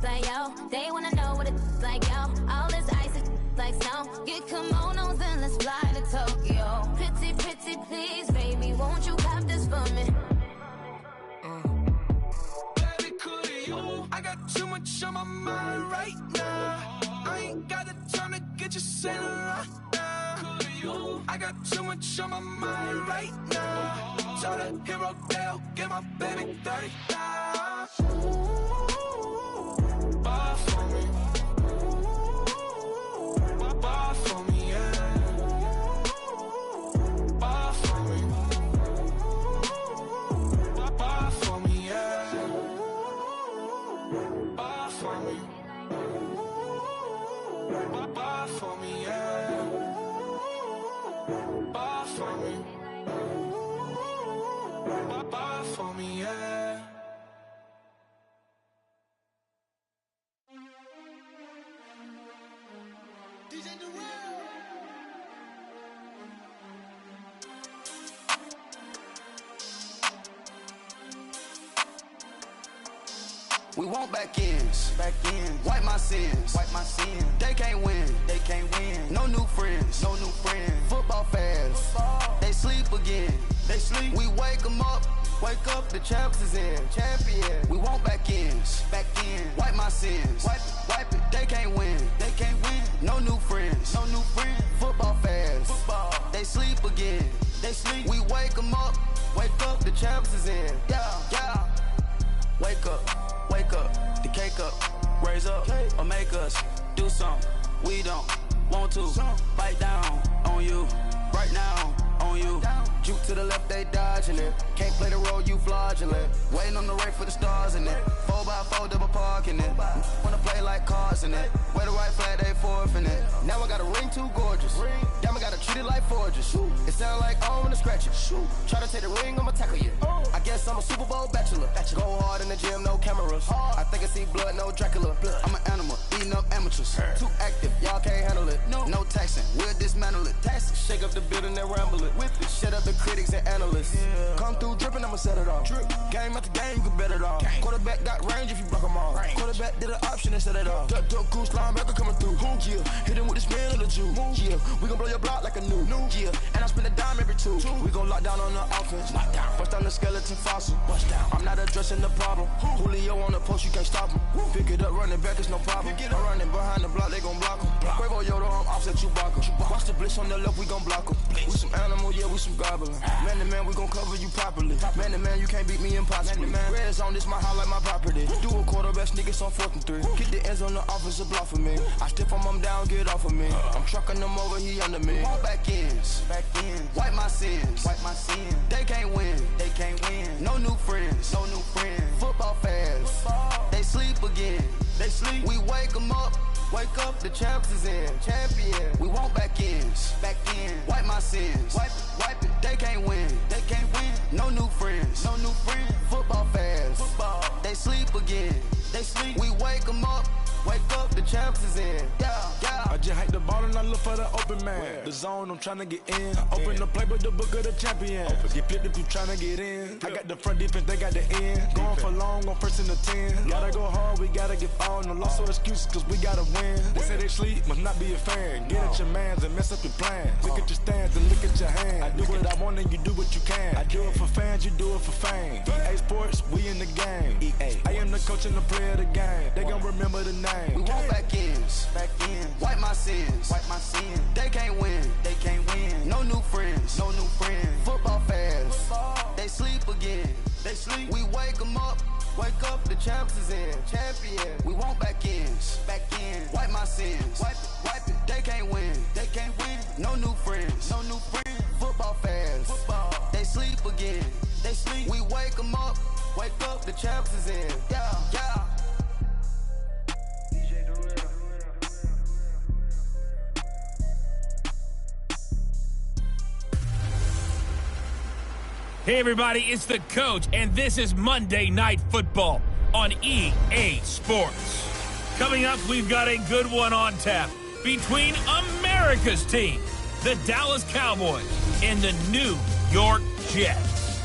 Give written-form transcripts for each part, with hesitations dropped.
like yo. They wanna know what it's like yo. All this ice is like snow. Get kimonos and let's fly to Tokyo. Pretty, pretty, please, baby, won't you cop this for me? Baby, could you? I got too much on my mind right now. I ain't got the time to get you sailing right now. Could you? I got too much on my mind right now. Tell the hero Dale, get my baby 30 down. Bar for me. Bar for me, yeah. Bar for me. Bar for me, yeah. Bar for me. Bar for me, yeah. Bar for me. Bar for me, yeah. We want back ends, wipe my sins, They can't win, No new friends, Football fans, they sleep again, We wake them up, the champs is in, champion. We want back ends, wipe my sins, wipe it. They can't win, No new friends, Football fans, they sleep again, We wake them up, the champs is in, yeah. Wake up, the cake up, raise up, or make us do something we don't want to. Bite down on you, right now on you. Juke to the left, they dodging it. Can't play the role, you fraudulent. Waiting on the right for the stars in it. 4x4 double parking it. Wanna play like cars in it. Wear the white flag, they forfeiting it. Now I got a ring too gorgeous. Damn, I gotta treat it like forges. It sound like I wanna scratch it. Try to take the ring, I'ma tackle you. I guess I'm a Super Bowl bachelor. Go hard in the gym, no cameras. I think I see blood, no Dracula. I'm an animal, eating up amateurs. Too active, y'all can't handle it. No taxing, we'll dismantle it. Shake up the building and ramble it. Whip it, shut up the critics and analysts. Come through dripping, I'ma set it off. Game after game, you can bet it off. Quarterback got range if you block them all. Quarterback did an option and set it off. Duck, goose, linebacker coming through. Yeah, hit him with the spin of the Jew. Yeah, we gon' blow your block like a new. Yeah, and I spend a dime every two. We gon' lock down on the offense. Bust down the skeleton fossil. I'm not addressing the problem. Julio on the post, you can't stop him. Pick it up, running back, it's no problem. I'm running behind the block, they gon' block him. Quavo Yoda, I'm offset Chewbacca. Watch the blitz on the left, we gon' block him. We some animal, yeah, we some goblin. Man to man, we gon' cover you properly. Man to man, you can't beat me impossibly. Red zone, this my house like my property. Do a quarterback, niggas on 4th and 3. Get the ends on the offensive block for me. I stiff him down, get off of me. I'm trucking them over, he under me. All back ends, wipe my sins, They can't win, No new friends, Football fans, they sleep again, We wake them up, the champs is in, champion. We want back ends, wipe my sins, wipe it. They can't win, No new friends, Football fans, they sleep again, We wake them up, the champs is in, yeah. I just hate the ball and I look for the open man. The zone, I'm tryna get in. Open the playbook, the book of the champion. Get flipped if you tryna get in. I got the front defense, they got the end. Going for long, on 1st and the 10. Gotta go hard, we gotta get all. No loss or excuses, cause we gotta win. They say they sleep, must not be a fan. Get at your mans and mess up your plans. Look at your stands and look at your hands. I do what I want and you do what you can. I do it for fans, you do it for fame. EA Sports, we in the game. I am the coach and the player of the game. They gon' remember the name. We want back ends, wipe my sins, They can't win, No new friends, Football fans, they sleep again, We wake them up, the champs is in, champion. We want back ends, wipe my sins, wipe it. They can't win, No new friends, Football fans, they sleep again, We wake them up, the champs is in, yeah. Hey everybody, it's the coach, and this is Monday Night Football on EA Sports. Coming up, we've got a good one on tap between America's team, the Dallas Cowboys, and the New York Jets.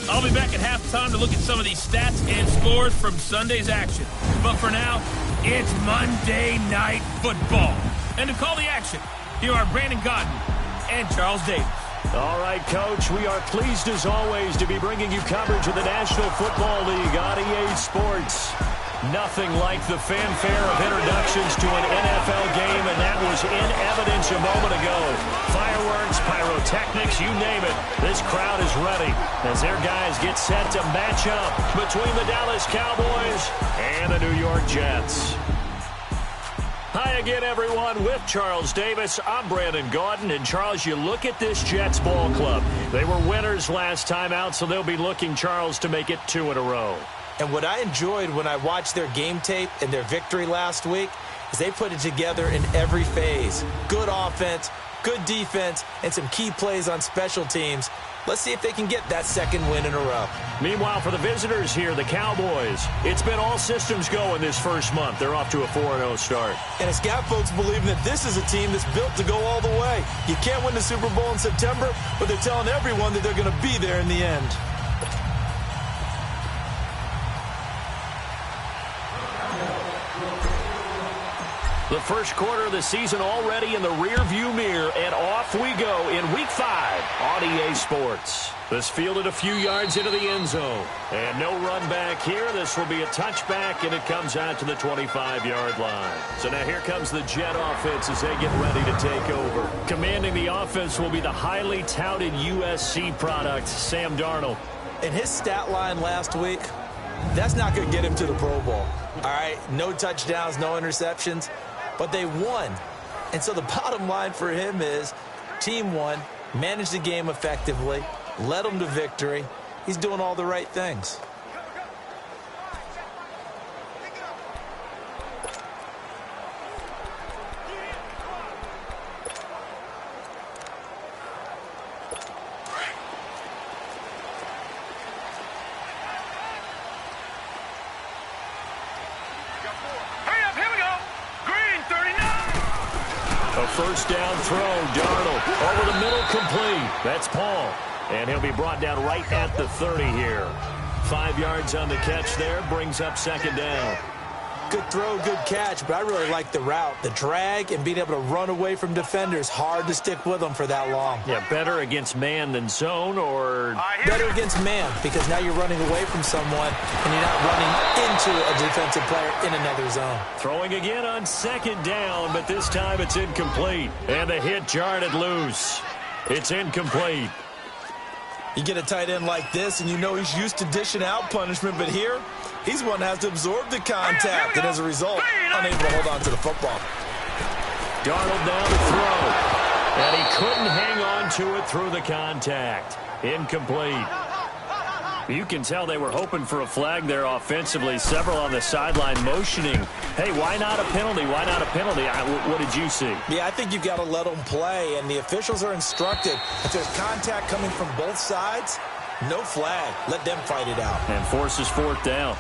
I'll be back at halftime to look at some of these stats and scores from Sunday's action. But for now, it's Monday Night Football. And to call the action, here are Brandon Gaudin and Charles Davis. All right, Coach, we are pleased as always to be bringing you coverage of the National Football League on EA Sports. Nothing like the fanfare of introductions to an NFL game, and that was in evidence a moment ago. Fireworks, pyrotechnics, you name it. This crowd is ready as their guys get set to match up between the Dallas Cowboys and the New York Jets. Hi again, everyone. With Charles Davis, I'm Brandon Gaudin. And, Charles, you look at this Jets ball club. They were winners last time out, so they'll be looking, Charles, to make it 2 in a row. And what I enjoyed when I watched their game tape and their victory last week is they put it together in every phase. Good offense, good defense, and some key plays on special teams. Let's see if they can get that second win in a row. Meanwhile, for the visitors here, the Cowboys, it's been all systems go in this first month. They're off to a 4-0 start. And it's got folks believing that this is a team that's built to go all the way. You can't win the Super Bowl in September, but they're telling everyone that they're going to be there in the end. The first quarter of the season already in the rear-view mirror, and off we go in Week 5 on EA Sports. This fielded a few yards into the end zone. And no run back here. This will be a touchback, and it comes out to the 25-yard line. So now here comes the Jet offense as they get ready to take over. Commanding the offense will be the highly touted USC product, Sam Darnold. And his stat line last week, that's not going to get him to the Pro Bowl. All right, no touchdowns, no interceptions. But they won. And so the bottom line for him is team won, managed the game effectively, led them to victory. He's doing all the right things. First down throw, Darnold over the middle, complete. That's Paul, and he'll be brought down right at the 30 here. 5 yards on the catch there, brings up second down. Good throw, good catch, but I really like the route. The drag and being able to run away from defenders, hard to stick with them for that long. Yeah, better against man than zone, or? Better against man, because now you're running away from someone and you're not running into a defensive player in another zone. Throwing again on second down, but this time it's incomplete. And the hit jarred it loose. It's incomplete. You get a tight end like this, and you know he's used to dishing out punishment, but here, he's one that has to absorb the contact, and as a result, unable to hold on to the football. Darnold down to throw, and he couldn't hang on to it through the contact. Incomplete. You can tell they were hoping for a flag there offensively. Several on the sideline motioning. Hey, why not a penalty? Why not a penalty? What did you see? Yeah, I think you've got to let them play, and the officials are instructed. If there's contact coming from both sides, no flag. Let them fight it out. And forces fourth down.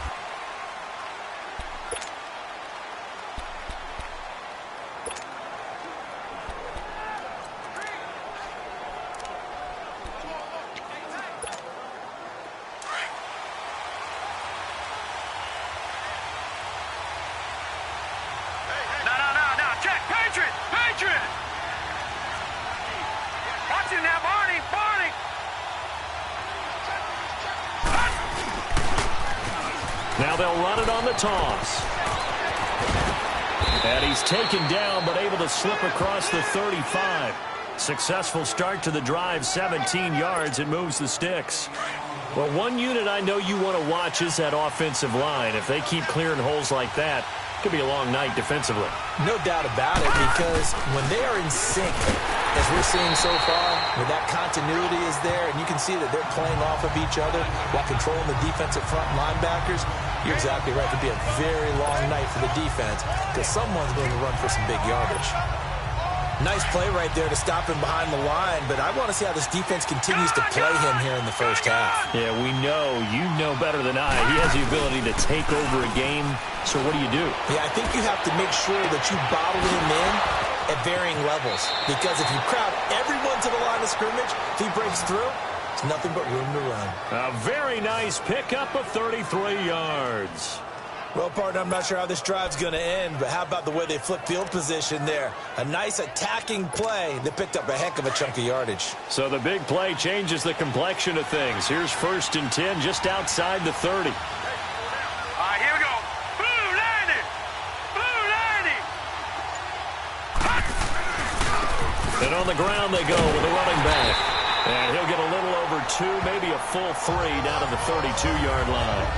Now they'll run it on the toss. And he's taken down, but able to slip across the 35. Successful start to the drive, 17 yards. It moves the sticks. Well, one unit I know you want to watch is that offensive line. If they keep clearing holes like that, it could be a long night defensively. No doubt about it, because when they are in sync, as we're seeing so far, where that continuity is there, and you can see that they're playing off of each other while controlling the defensive front linebackers, you're exactly right. It could be a very long night for the defense because someone's going to run for some big yardage. Nice play right there to stop him behind the line, but I want to see how this defense continues to play him here in the first half. Yeah, we know. You know better than I. He has the ability to take over a game, so what do? Yeah, I think you have to make sure that you bottle him in at varying levels, because if you crowd everyone to the line of scrimmage, if he breaks through, It's nothing but room to run. A very nice pickup of 33 yards. Well, partner, I'm not sure how this drive's going to end, but how about the way they flip field position there? A nice attacking play that picked up a heck of a chunk of yardage. So the big play changes the complexion of things. Here's 1st and 10 just outside the 30. All right, here we go. Blue 90! Blue 90! And on the ground they go with a running back. And he'll get a little over 2, maybe a full 3 down to the 32-yard line.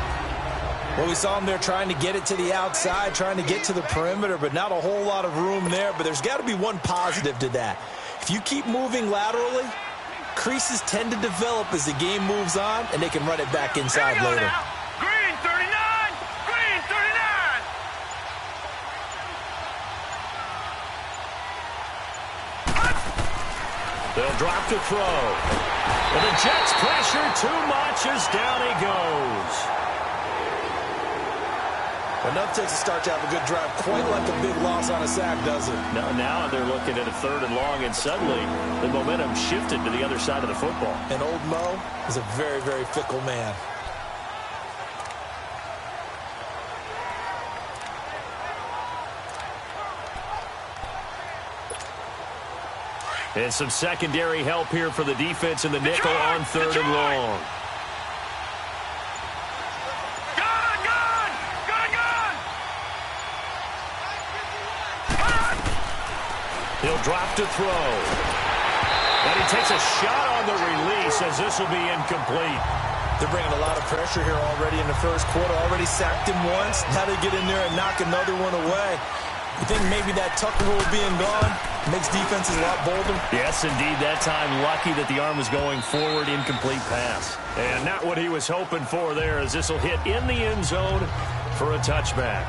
Well, we saw him there trying to get it to the outside, trying to get to the perimeter, but not a whole lot of room there. But there's got to be one positive to that. If you keep moving laterally, creases tend to develop as the game moves on, and they can run it back inside later. Now. Green 39! Green 39! They'll drop to throw. And the Jets pressure too much as down he goes. Enough takes a start to have a good drive, quite like a big loss on a sack, does it? No, now they're looking at a 3rd and long, and suddenly the momentum shifted to the other side of the football. And old Mo is a very, very fickle man. And some secondary help here for the defense in the nickel on 3rd and long. He'll drop to throw. And he takes a shot on the release as this will be incomplete. They're bringing a lot of pressure here already in the first quarter. Already sacked him once. Now they get in there and knock another one away. You think maybe that Tucker rule being gone makes defenses a lot bolder? Yes, indeed. That time lucky that the arm was going forward. Incomplete pass. And not what he was hoping for there, as this will hit in the end zone for a touchback.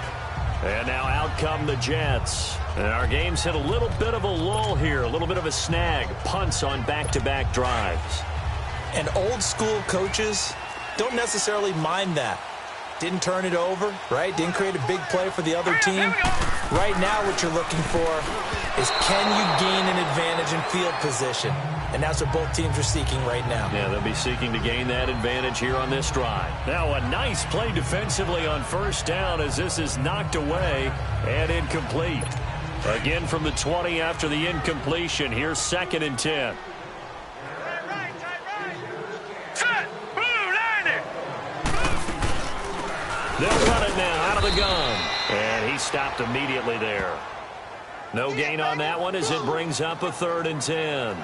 And now out come the Jets. And our game's hit a little bit of a lull here, a little bit of a snag. Punts on back-to-back drives. And old school coaches don't necessarily mind that. Didn't turn it over, right? Didn't create a big play for the other team. Right now what you're looking for is, can you gain an advantage in field position? And that's what both teams are seeking right now. Yeah, they'll be seeking to gain that advantage here on this drive. Now a nice play defensively on 1st down as this is knocked away and incomplete. Again from the 20 after the incompletion. Here's 2nd and 10. Set! Blue 90! They'll run it now out of the gun. And he stopped immediately there. No gain on that one as it brings up a 3rd and 10.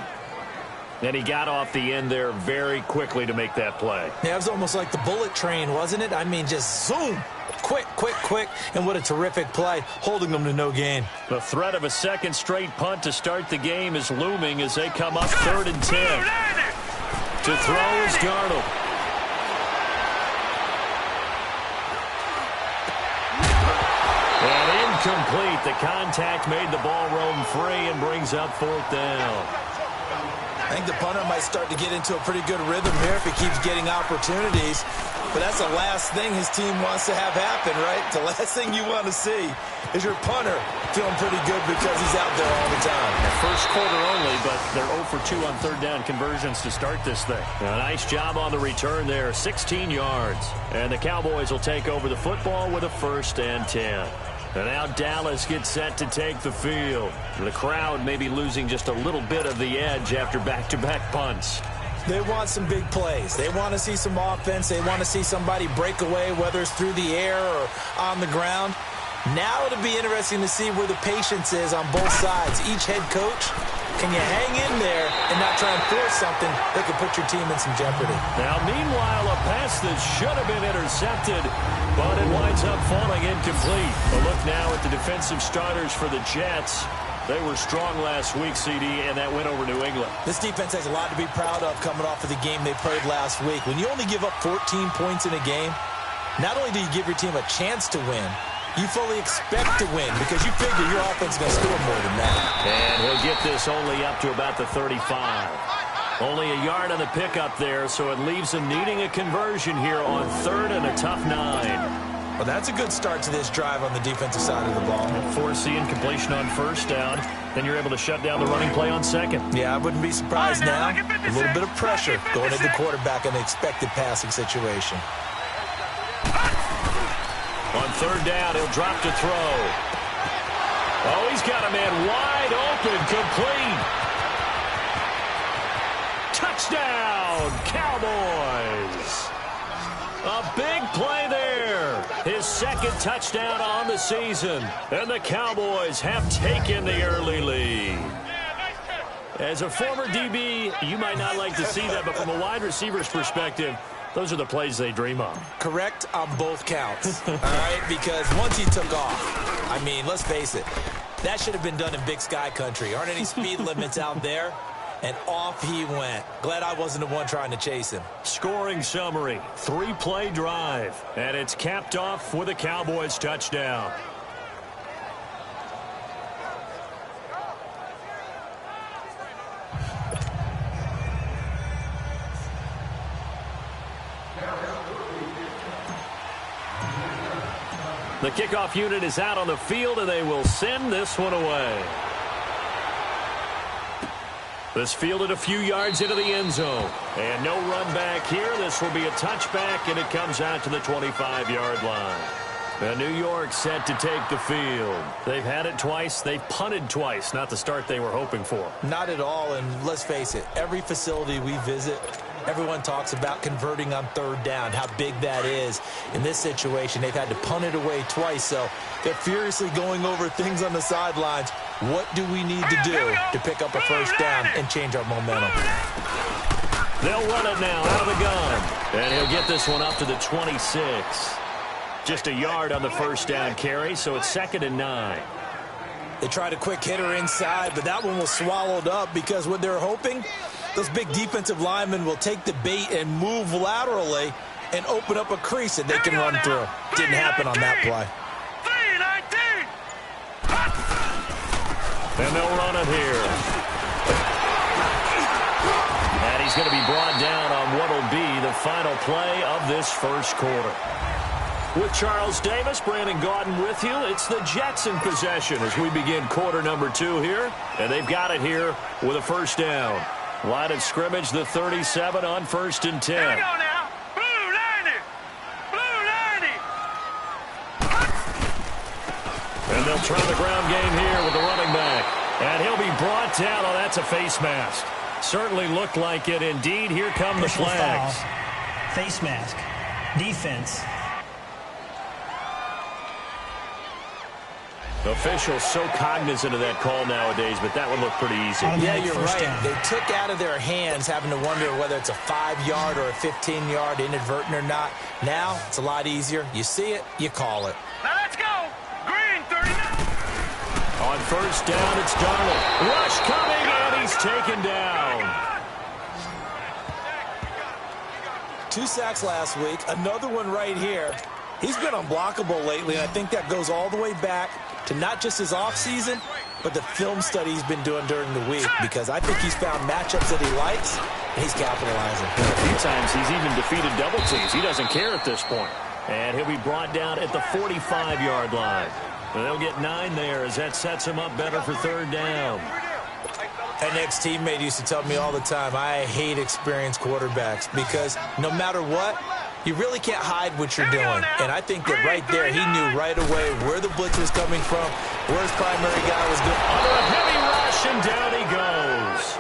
And he got off the end there very quickly to make that play. Yeah, it was almost like the bullet train, wasn't it? I mean, just zoom. Quick, quick, quick. And what a terrific play, holding them to no gain. The threat of a 2nd straight punt to start the game is looming as they come up 3rd and 10. To throw is Darnold. And incomplete. The contact made the ball roam free and brings up 4th down. I think the punter might start to get into a pretty good rhythm here if he keeps getting opportunities. But that's the last thing his team wants to have happen, right? The last thing you want to see is your punter feeling pretty good because he's out there all the time. First quarter only, but they're 0 for 2 on 3rd down conversions to start this thing. A nice job on the return there, 16 yards. And the Cowboys will take over the football with a 1st and 10. And now Dallas gets set to take the field. The crowd may be losing just a little bit of the edge after back-to-back punts. They want some big plays. They want to see some offense. They want to see somebody break away, whether it's through the air or on the ground. Now it'll be interesting to see where the patience is on both sides. Each head coach, can you hang in there and not try and force something that could put your team in some jeopardy? Now, meanwhile, a pass that should have been intercepted, but it winds up falling incomplete. A look now at the defensive starters for the Jets. They were strong last week, CD, and that went over New England. This defense has a lot to be proud of coming off of the game they played last week. When you only give up 14 points in a game, not only do you give your team a chance to win, you fully expect to win because you figure your offense is going to score more than that. And he'll get this only up to about the 35. Only a yard on the pickup there, so it leaves him needing a conversion here on 3rd and a tough 9. Well, that's a good start to this drive on the defensive side of the ball. Foreseeing completion on first down. Then you're able to shut down the running play on second. Yeah, I wouldn't be surprised now. A little bit of pressure going at the quarterback in the expected passing situation. On third down, he'll drop to throw. Oh, he's got a man wide open, complete. Touchdown, Cowboys. A big play there. His second touchdown on the season. And the Cowboys have taken the early lead. As a former DB, you might not like to see that, but from a wide receiver's perspective, those are the plays they dream of. Correct on both counts, all right? Because once he took off, I mean, let's face it, that should have been done in Big Sky country. Aren't any speed limits out there? And off he went. Glad I wasn't the one trying to chase him. Scoring summary, 3-play drive. And it's capped off with a Cowboys touchdown. The kickoff unit is out on the field, and they will send this one away. This fielded a few yards into the end zone. And no run back here. This will be a touchback, and it comes out to the 25-yard line. And New York set to take the field. They've had it twice. They've punted twice. Not the start they were hoping for. Not at all, and let's face it, every facility we visit, everyone talks about converting on third down, how big that is. In this situation, they've had to punt it away twice, so they're furiously going over things on the sidelines. What do we need to do to pick up a first down and change our momentum? They'll run it now out of the gun. And he'll get this one up to the 26. Just a yard on the first down carry, so it's 2nd and 9. They tried a quick hitter inside, but that one was swallowed up because what they're hoping, those big defensive linemen will take the bait and move laterally and open up a crease that they can run through. Didn't happen on that play. And they'll run it here. And he's going to be brought down on what will be the final play of this first quarter. With Charles Davis, Brandon Gaudin with you. It's the Jets in possession as we begin quarter number 2 here. And they've got it here with a first down. Line of scrimmage, the 37 on 1st and 10. Here we go now. Blue 90. Blue 90. And they'll try the ground game here with the running back. And he'll be brought down. Oh, that's a face mask. Certainly looked like it. Indeed, here come the flags. Foul. Face mask. Defense. Officials so cognizant of that call nowadays, but that would look pretty easy. Yeah, you're right. They took out of their hands having to wonder whether it's a 5-yard or a 15-yard inadvertent or not. Now, it's a lot easier. You see it, you call it. Now let's go. Green 39. On first down, it's Darnold. Rush coming, and he's taken down. 2 sacks last week, another one right here. He's been unblockable lately, and I think that goes all the way back to not just his offseason, but the film study he's been doing during the week, because I think he's found matchups that he likes, and he's capitalizing. A few times he's even defeated double teams. He doesn't care at this point. And he'll be brought down at the 45-yard line. And they'll get 9 there as that sets him up better for third down. An ex-teammate used to tell me all the time, I hate experienced quarterbacks because no matter what, you really can't hide what you're doing. And I think that right there, he knew right away where the blitz was coming from, where his primary guy was going. Under a heavy rush, and down he goes.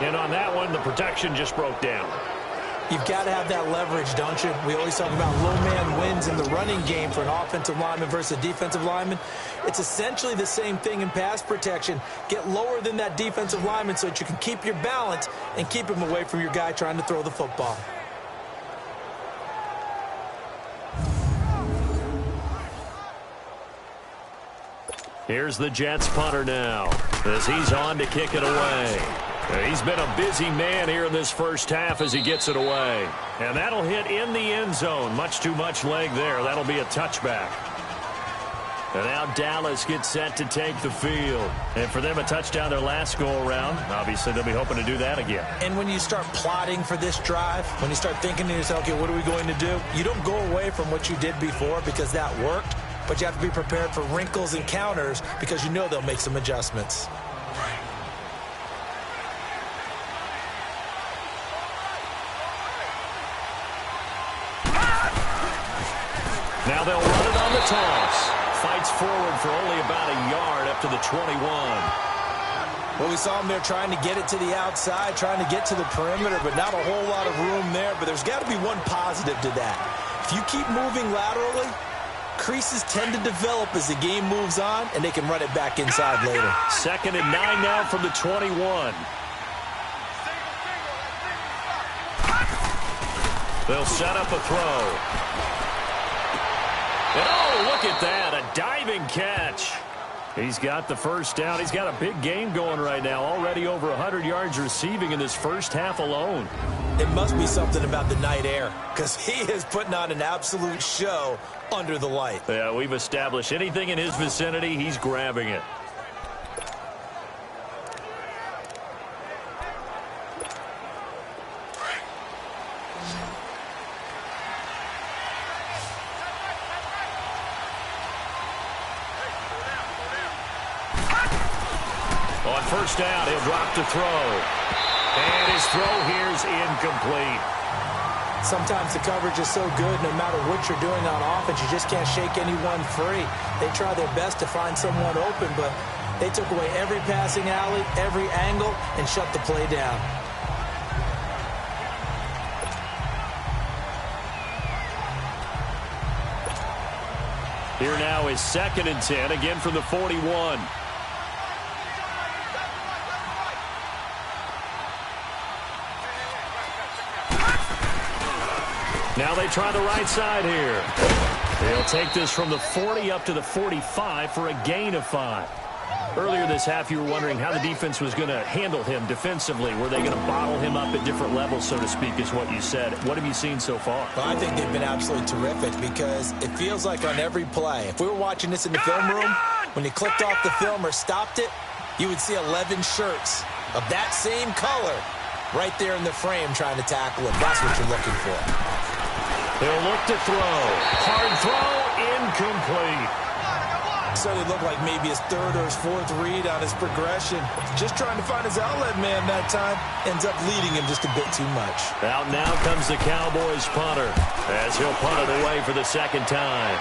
And on that one, the protection just broke down. You've got to have that leverage, don't you? We always talk about low man wins in the running game for an offensive lineman versus a defensive lineman. It's essentially the same thing in pass protection. Get lower than that defensive lineman so that you can keep your balance and keep him away from your guy trying to throw the football. Here's the Jets punter now as he's on to kick it away. He's been a busy man here in this first half as he gets it away. And that'll hit in the end zone. Much too much leg there. That'll be a touchback. And now Dallas gets set to take the field. And for them, a touchdown their last go-around. Obviously, they'll be hoping to do that again. And when you start plotting for this drive, when you start thinking to yourself, okay, what are we going to do? You don't go away from what you did before because that worked, but you have to be prepared for wrinkles and counters because you know they'll make some adjustments. Now they'll run it on the toss. Fights forward for only about a yard up to the 21. Well, we saw him there trying to get it to the outside, trying to get to the perimeter, but not a whole lot of room there. But there's got to be one positive to that. If you keep moving laterally, creases tend to develop as the game moves on, and they can run it back inside later. 2nd and 9 now from the 21. They'll set up a throw. And oh, look at that, a diving catch. He's got the first down. He's got a big game going right now, already over 100 yards receiving in this first half alone. It must be something about the night air, because he is putting on an absolute show under the light. Yeah, we've established anything in his vicinity, he's grabbing it. On first down, he'll drop to throw. And his throw here is incomplete. Sometimes the coverage is so good, no matter what you're doing on offense, you just can't shake anyone free. They try their best to find someone open, but they took away every passing alley, every angle, and shut the play down. Here now is 2nd and 10, again from the 41. Now they try the right side here. They'll take this from the 40 up to the 45 for a gain of 5. Earlier this half, you were wondering how the defense was going to handle him defensively. Were they going to bottle him up at different levels, so to speak, is what you said. What have you seen so far? Well, I think they've been absolutely terrific because it feels like on every play, if we were watching this in the film room, when you clicked off the film or stopped it, you would see 11 shirts of that same color right there in the frame trying to tackle him. That's what you're looking for. They'll look to throw. Hard throw, incomplete. So it looked like maybe his 3rd or his 4th read on his progression. Just trying to find his outlet man that time. Ends up leading him just a bit too much. Out now comes the Cowboys punter as he'll punt it away for the 2nd time.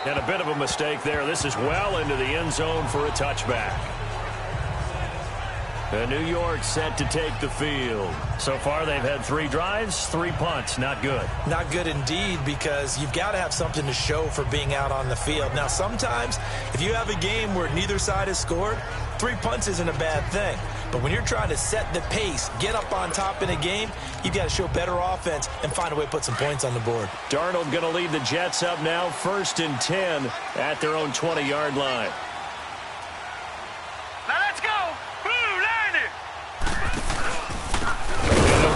And a bit of a mistake there. This is well into the end zone for a touchback. And New York set to take the field. So far, they've had 3 drives, 3 punts. Not good. Not good indeed, because you've got to have something to show for being out on the field. Now, sometimes, if you have a game where neither side has scored, 3 punts isn't a bad thing. But when you're trying to set the pace, get up on top in a game, you've got to show better offense and find a way to put some points on the board. Darnold going to lead the Jets up now, 1st and 10 at their own 20-yard line. Now let's go.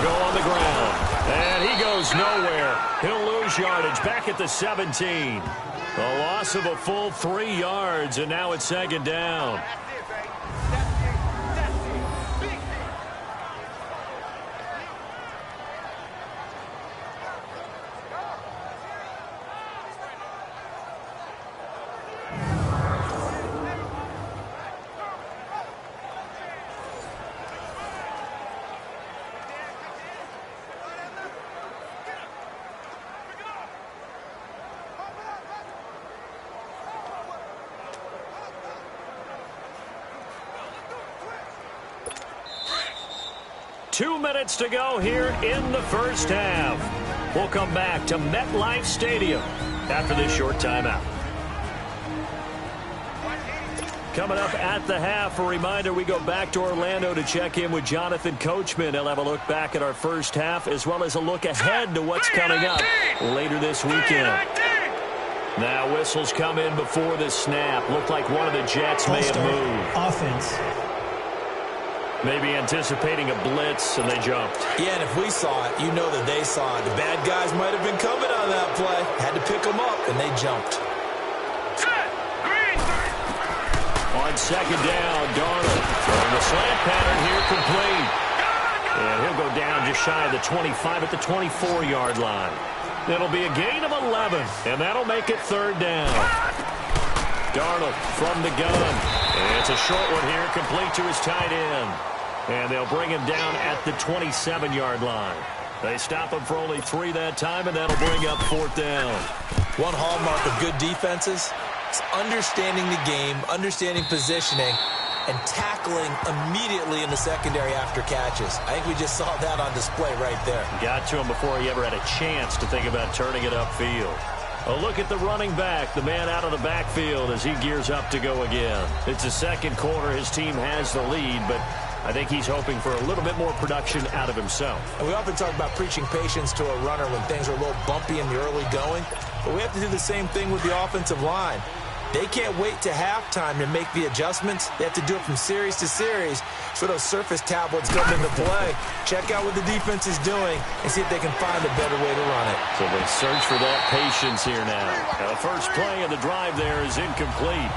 Go on the ground. And he goes nowhere. He'll lose yardage back at the 17. A loss of a full 3 yards, and now it's 2nd down. Two minutes to go here in the first half. We'll come back to MetLife Stadium after this short timeout. Coming up at the half, a reminder, we go back to Orlando to check in with Jonathan Coachman. He'll have a look back at our first half as well as a look ahead to what's coming up later this weekend. Now whistles come in before the snap. Looked like one of the Jets may have moved. Offense. Maybe anticipating a blitz, and they jumped. Yeah, and if we saw it, you know that they saw it. The bad guys might have been coming on that play. Had to pick them up, and they jumped. On second down, Darnold throwing the slant pattern here, complete. And he'll go down just shy of the 25 at the 24-yard line. It'll be a gain of 11, and that'll make it third down. Darnold from the gun. And it's a short one here, complete to his tight end. And they'll bring him down at the 27-yard line. They stop him for only 3 that time, and that'll bring up fourth down. One hallmark of good defenses is understanding the game, understanding positioning, and tackling immediately in the secondary after catches. I think we just saw that on display right there. Got to him before he ever had a chance to think about turning it upfield. A look at the running back, the man out of the backfield as he gears up to go again. It's the second quarter. His team has the lead, but I think he's hoping for a little bit more production out of himself. And we often talk about preaching patience to a runner when things are a little bumpy in the early going, but we have to do the same thing with the offensive line. They can't wait to halftime to make the adjustments. They have to do it from series to series so those surface tablets come into play. Check out what the defense is doing and see if they can find a better way to run it. So they search for that patience here now. The first play of the drive there is incomplete.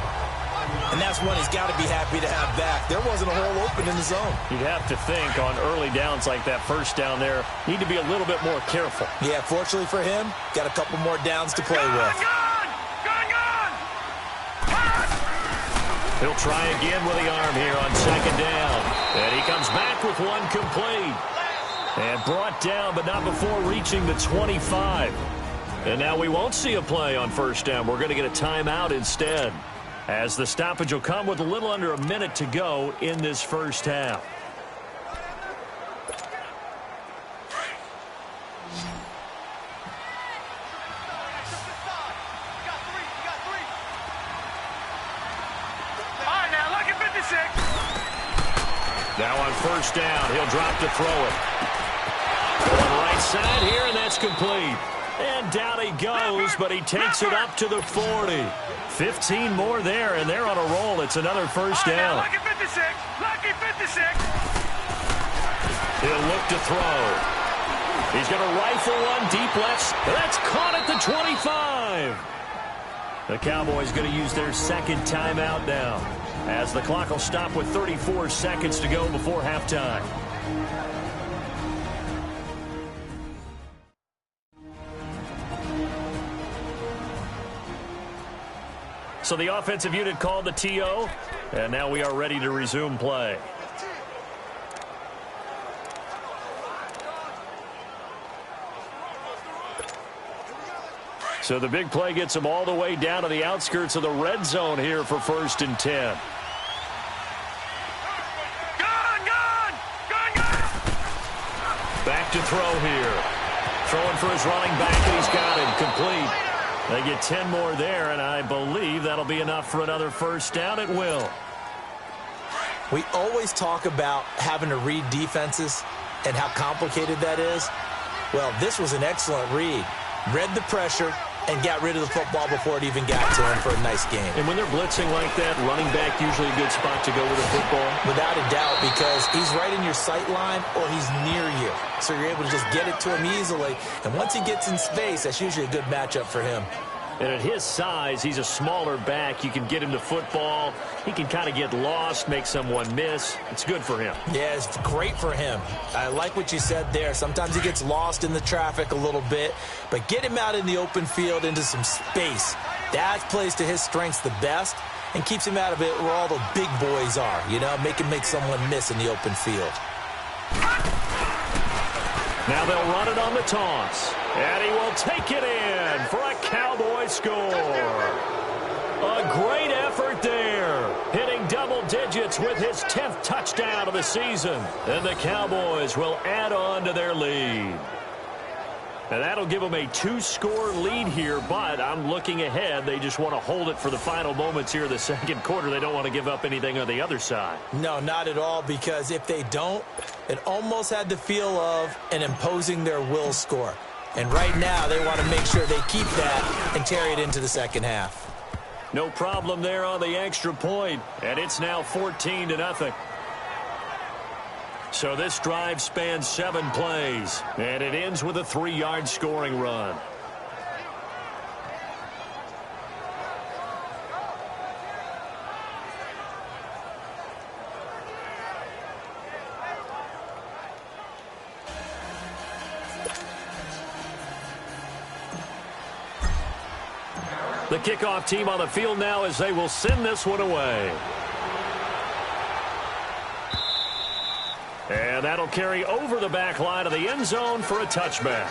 And that's one he's got to be happy to have back. There wasn't a hole open in the zone. You'd have to think on early downs like that first down there, need to be a little bit more careful. Yeah, fortunately for him, got a couple more downs to play with. He'll try again with the arm here on second down. And he comes back with one complete. And brought down, but not before reaching the 25. And now we won't see a play on first down. We're going to get a timeout instead, as the stoppage will come with a little under a minute to go in this first half. Now on first down, he'll drop to throw it. Going right side here, and that's complete. And down he goes, but he takes it up to the 40. 15 more there, and they're on a roll. It's another first down. Lucky 56. Lucky 56. He'll look to throw. He's going to rifle one deep left. That's caught at the 25. The Cowboys going to use their second timeout now, as the clock will stop with 34 seconds to go before halftime. So the offensive unit called the TO, and now we are ready to resume play. So the big play gets them all the way down to the outskirts of the red zone here for 1st and 10. Back to throw here. Throwing for his running back, and he's got it. Complete. They get 10 more there, and I believe that'll be enough for another first down. It will. We always talk about having to read defenses and how complicated that is. Well, this was an excellent read. Read the pressure and got rid of the football before it even got to him for a nice game. And when they're blitzing like that, running back usually a good spot to go with the football? Without a doubt, because he's right in your sight line or he's near you. So you're able to just get it to him easily. And once he gets in space, that's usually a good matchup for him. And at his size, he's a smaller back. You can get him to football. He can kind of get lost, make someone miss. It's good for him. Yeah, it's great for him. I like what you said there. Sometimes he gets lost in the traffic a little bit, but get him out in the open field into some space. That plays to his strengths the best and keeps him out of it where all the big boys are, you know, make someone miss in the open field. Now they'll run it on the toss. And he will take it in for a Cowboy score. A great effort there. Hitting double digits with his 10th touchdown of the season. And the Cowboys will add on to their lead. And that'll give them a 2-score lead here, but I'm looking ahead. They just want to hold it for the final moments here in the second quarter. They don't want to give up anything on the other side. No, not at all, because if they don't, it almost had the feel of an imposing their will score. And right now, they want to make sure they keep that and carry it into the second half. No problem there on the extra point, and it's now 14-0. So this drive spans 7 plays, and it ends with a 3-yard scoring run. The kickoff team on the field now as they will send this one away. And that'll carry over the back line of the end zone for a touchback.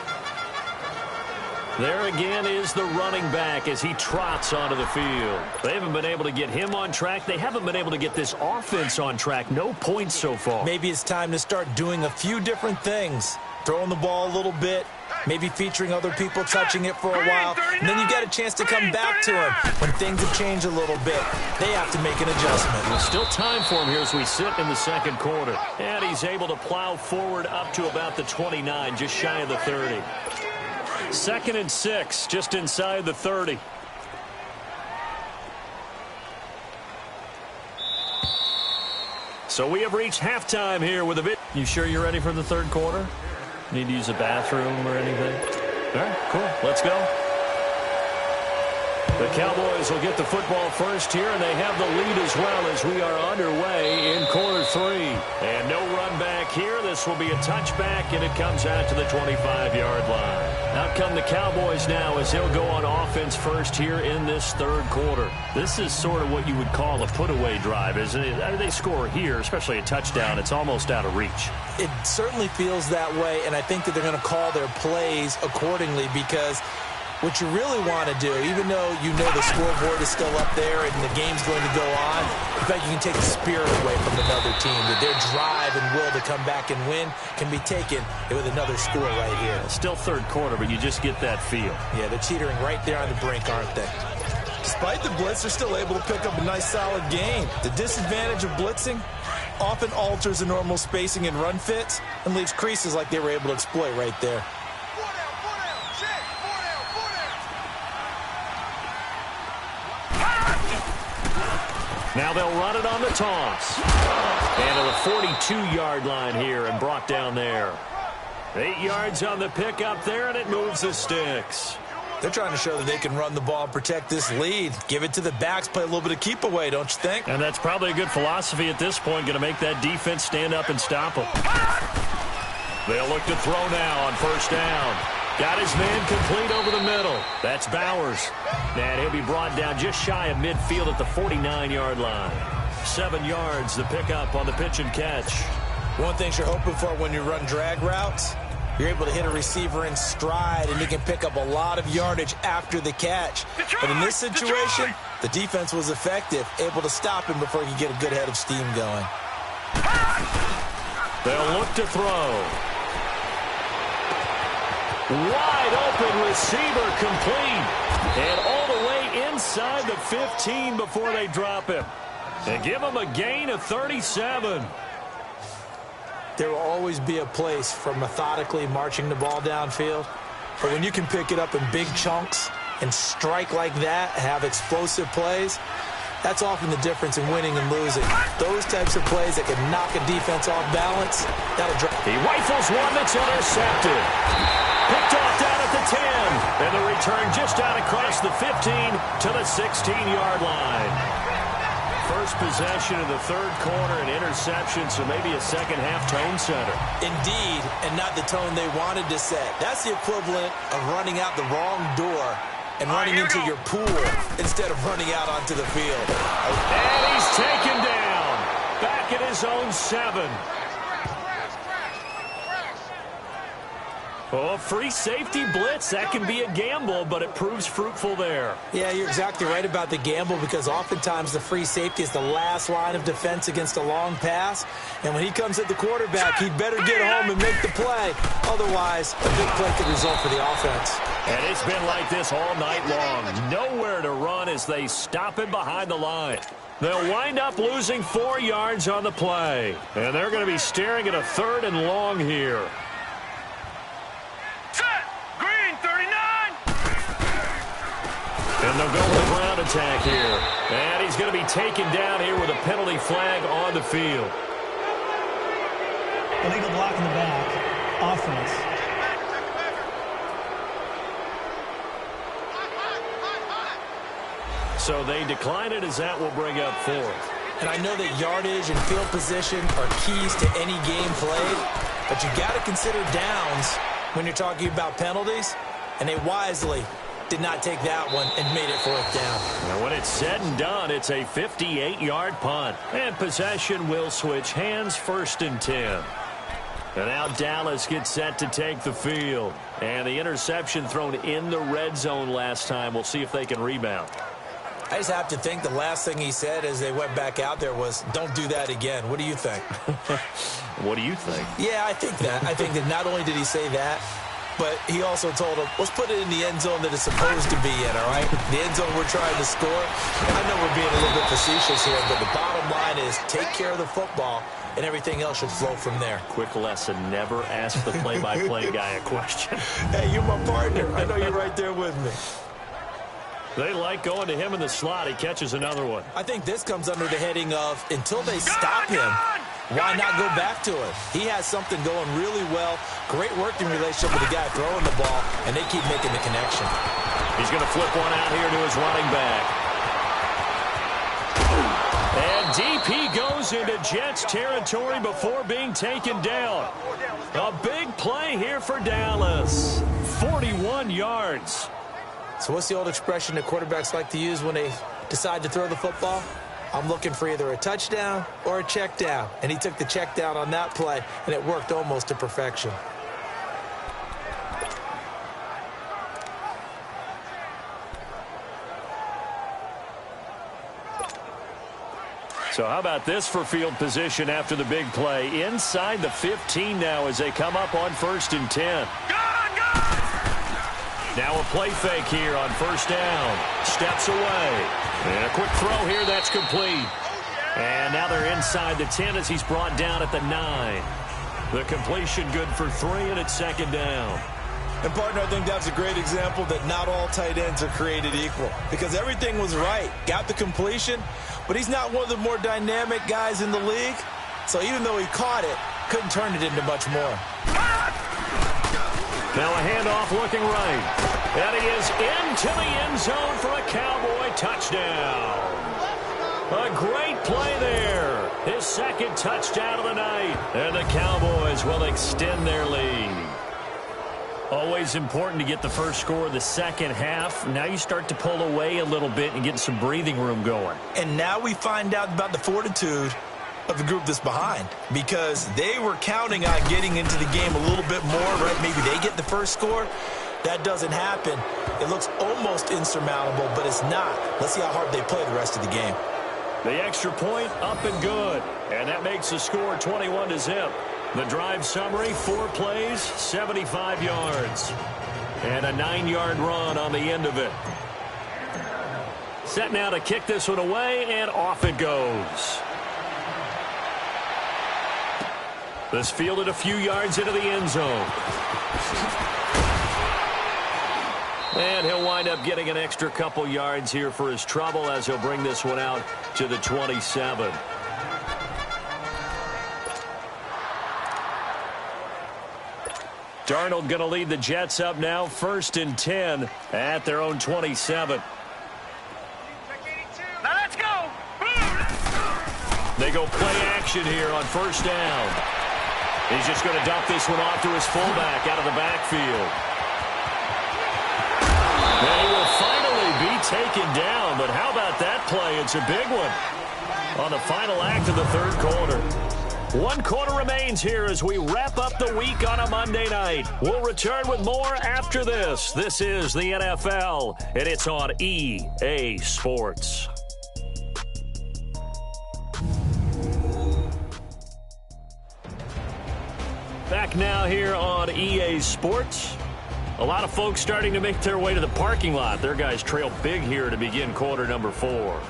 There again is the running back as he trots onto the field. They haven't been able to get him on track. They haven't been able to get this offense on track. No points so far. Maybe it's time to start doing a few different things. Throwing the ball a little bit, maybe featuring other people touching it for a while, and then you get a chance to come back to him. When things have changed a little bit, they have to make an adjustment. There's still time for him here as we sit in the second quarter. And he's able to plow forward up to about the 29, just shy of the 30. 2nd and 6, just inside the 30. So we have reached halftime here with a bit. You sure you're ready for the third quarter? Need to use a bathroom or anything? All right, cool. Let's go. The Cowboys will get the football first here, and they have the lead as well as we are underway in quarter 3. And no run back here. This will be a touchback, and it comes out to the 25-yard line. Out come the Cowboys now as they'll go on offense first here in this third quarter. This is sort of what you would call a put-away drive, isn't it? I mean, they score here, especially a touchdown. It's almost out of reach. It certainly feels that way, and I think that they're going to call their plays accordingly because what you really want to do, even though you know the scoreboard is still up there and the game's going to go on, in fact, you can take the spirit away from another team. That their drive and will to come back and win can be taken with another score right here. Still third quarter, but you just get that feel. Yeah, they're teetering right there on the brink, aren't they? Despite the blitz, they're still able to pick up a nice, solid gain. The disadvantage of blitzing often alters the normal spacing and run fits and leaves creases like they were able to exploit right there. Now they'll run it on the toss. And to the 42-yard line here and brought down there. 8 yards on the pickup there, and it moves the sticks. They're trying to show that they can run the ball and protect this lead. Give it to the backs, play a little bit of keep away, don't you think? And that's probably a good philosophy at this point, going to make that defense stand up and stop them. They'll look to throw now on first down. Got his man complete over the middle. That's Bowers. And he'll be brought down just shy of midfield at the 49-yard line. 7 yards, the pickup on the pitch and catch. One thing you're hoping for when you run drag routes, you're able to hit a receiver in stride, and he can pick up a lot of yardage after the catch. But in this situation, the defense was effective, able to stop him before he could get a good head of steam going. They'll look to throw. Wide open receiver complete. And all the way inside the 15 before they drop him. And give him a gain of 37. There will always be a place for methodically marching the ball downfield. But when you can pick it up in big chunks and strike like that, have explosive plays, that's often the difference in winning and losing. Those types of plays that can knock a defense off balance, that'll drive. He rifles one that's intercepted. Picked off down at the 10. And the return just out across the 15 to the 16-yard line. First possession of the third quarter, an interception, so maybe a second-half tone setter. Indeed, and not the tone they wanted to set. That's the equivalent of running out the wrong door and running into your pool instead of running out onto the field. And he's taken down. Back at his own 7. Oh, free safety blitz, that can be a gamble, but it proves fruitful there. Yeah, you're exactly right about the gamble because oftentimes the free safety is the last line of defense against a long pass. And when he comes at the quarterback, he'd better get home and make the play. Otherwise, a big play could result for the offense. And it's been like this all night long. Nowhere to run as they stop him behind the line. They'll wind up losing 4 yards on the play. And they're going to be staring at a 3rd and long here. And they'll go with a ground attack here. And he's going to be taken down here with a penalty flag on the field. Illegal block in the back. Offense. So they decline it as that will bring up fourth. And I know that yardage and field position are keys to any game played, but you got to consider downs when you're talking about penalties, and they wisely did not take that one and made it fourth down. And when it's said and done, it's a 58-yard punt. And possession will switch hands, 1st and 10. And now Dallas gets set to take the field. And the interception thrown in the red zone last time. We'll see if they can rebound. I just have to think the last thing he said as they went back out there was, don't do that again. What do you think? What do you think? Yeah, I think that. I think that not only did he say that, but he also told him, let's put it in the end zone that it's supposed to be in, all right? The end zone we're trying to score. I know we're being a little bit facetious here, but the bottom line is take care of the football, and everything else should flow from there. Quick lesson, never ask the play-by-play guy a question. Hey, you're my partner. I know you're right there with me. They like going to him in the slot. He catches another one. I think this comes under the heading of, until they stop him, why not go back to it? He has something going really well. Great working relationship with the guy throwing the ball, and they keep making the connection. He's going to flip one out here to his running back. And DP goes into Jets territory before being taken down. A big play here for Dallas. 41 yards. So what's the old expression that quarterbacks like to use when they decide to throw the football? I'm looking for either a touchdown or a check down. And he took the check down on that play, and it worked almost to perfection. So how about this for field position after the big play? Inside the 15 now as they come up on 1st and 10. Now a play fake here on 1st down. Steps away. And a quick throw here, that's complete. And now they're inside the 10 as he's brought down at the 9. The completion good for 3, and it's 2nd down. And, partner, I think that's a great example that not all tight ends are created equal. Because everything was right. Got the completion, but he's not one of the more dynamic guys in the league. So even though he caught it, couldn't turn it into much more. Now a handoff looking right. And he is into the end zone for a Cowboy touchdown. A great play there. His 2nd touchdown of the night. And the Cowboys will extend their lead. Always important to get the first score of the second half. Now you start to pull away a little bit and get some breathing room going. And now we find out about the fortitude of the group that's behind, because they were counting on getting into the game a little bit more, right? Maybe they get the first score. That doesn't happen. It looks almost insurmountable, but it's not. Let's see how hard they play the rest of the game. The extra point up and good, and that makes the score 21-0. The drive summary, 4 plays, 75 yards, and a 9-yard run on the end of it. Set now to kick this one away, and off it goes. This fielded a few yards into the end zone. And he'll wind up getting an extra couple yards here for his trouble as he'll bring this one out to the 27. Darnold going to lead the Jets up now, 1st and 10 at their own 27. Now let's go. They go play action here on 1st down. He's just going to dump this one off to his fullback out of the backfield. And he will finally be taken down, but how about that play? It's a big one on the final act of the 3rd quarter. 1 quarter remains here as we wrap up the week on a Monday night. We'll return with more after this. This is the NFL, and it's on EA Sports. Back now here on EA Sports. A lot of folks starting to make their way to the parking lot. Their guys trail big here to begin quarter number 4.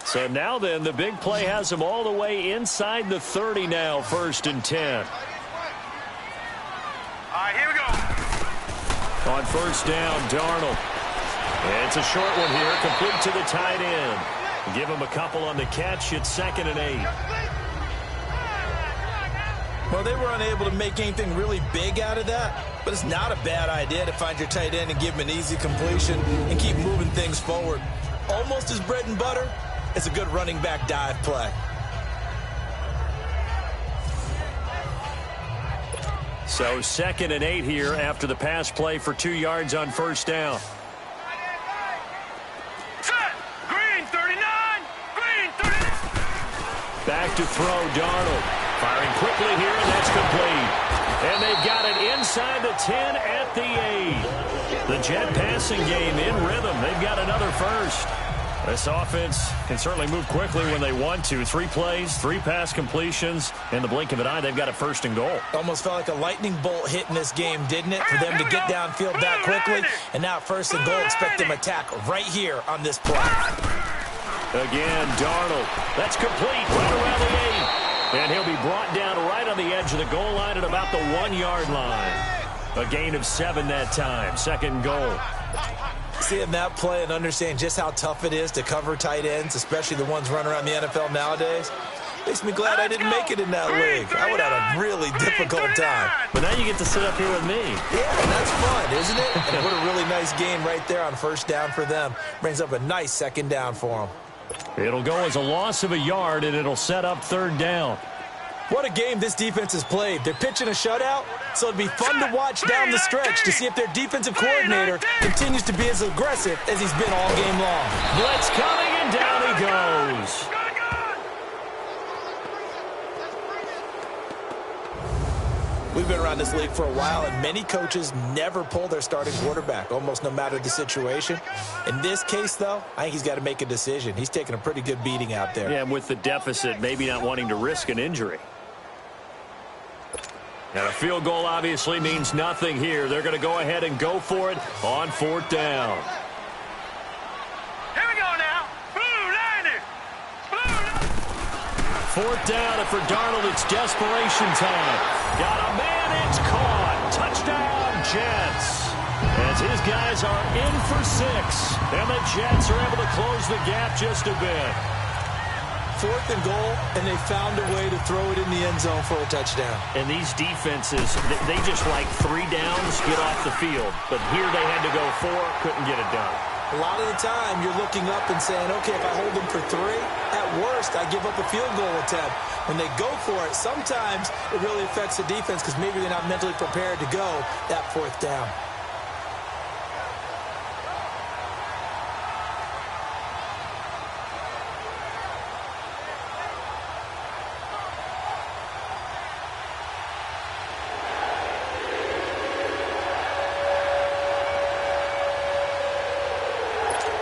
So now then, the big play has them all the way inside the 30 now, 1st and 10. All right, here we go. On 1st down, Darnold. It's a short one here, complete to the tight end. Give him a couple on the catch. It's 2nd and 8. Well, they were unable to make anything really big out of that, but it's not a bad idea to find your tight end and give him an easy completion and keep moving things forward. Almost his bread and butter. It's a good running back dive play. So 2nd and 8 here after the pass play for 2 yards on first down. Green 39! Green 39! Back to throw, Darnold. Firing quickly here, and that's complete. And they've got it inside the 10 at the 8. The Jet passing game in rhythm. They've got another first. This offense can certainly move quickly when they want to. 3 plays, 3 pass completions. In the blink of an eye, they've got a 1st and goal. Almost felt like a lightning bolt hit in this game, didn't it? For them to get downfield that quickly. And now 1st and goal, expect them to attack right here on this play. Again, Darnold. That's complete right around the 8. And he'll be brought down right on the edge of the goal line at about the 1-yard line. A gain of 7 that time. 2nd and goal. Seeing that play and understanding just how tough it is to cover tight ends, especially the ones running around the NFL nowadays, makes me glad I didn't make it in that league. I would have a really difficult time. But now you get to sit up here with me. Yeah, and that's fun, isn't it? And what a really nice gain right there on 1st down for them. Brings up a nice 2nd down for them. It'll go as a loss of a yard, and it'll set up 3rd down. What a game this defense has played. They're pitching a shutout, so it'd be fun to watch down the stretch to see if their defensive coordinator continues to be as aggressive as he's been all game long. Blitz coming, and down he goes. We've been around this league for a while, and many coaches never pull their starting quarterback, almost no matter the situation. In this case, though, I think he's got to make a decision. He's taking a pretty good beating out there. Yeah, and with the deficit, maybe not wanting to risk an injury. And a field goal obviously means nothing here. They're going to go ahead and go for it on 4th down. Here we go now. Blue line it. Blue. 4th down, and for Darnold, it's desperation time. Got a man, it's caught. Touchdown, Jets. As his guys are in for 6. And the Jets are able to close the gap just a bit. 4th and goal, and they found a way to throw it in the end zone for a touchdown. And these defenses, they just like 3 downs, get off the field. But here they had to go 4, couldn't get it done. A lot of the time, you're looking up and saying, okay, if I hold them for 3, at worst, I give up a field goal attempt. When they go for it, sometimes it really affects the defense because maybe they're not mentally prepared to go that 4th down.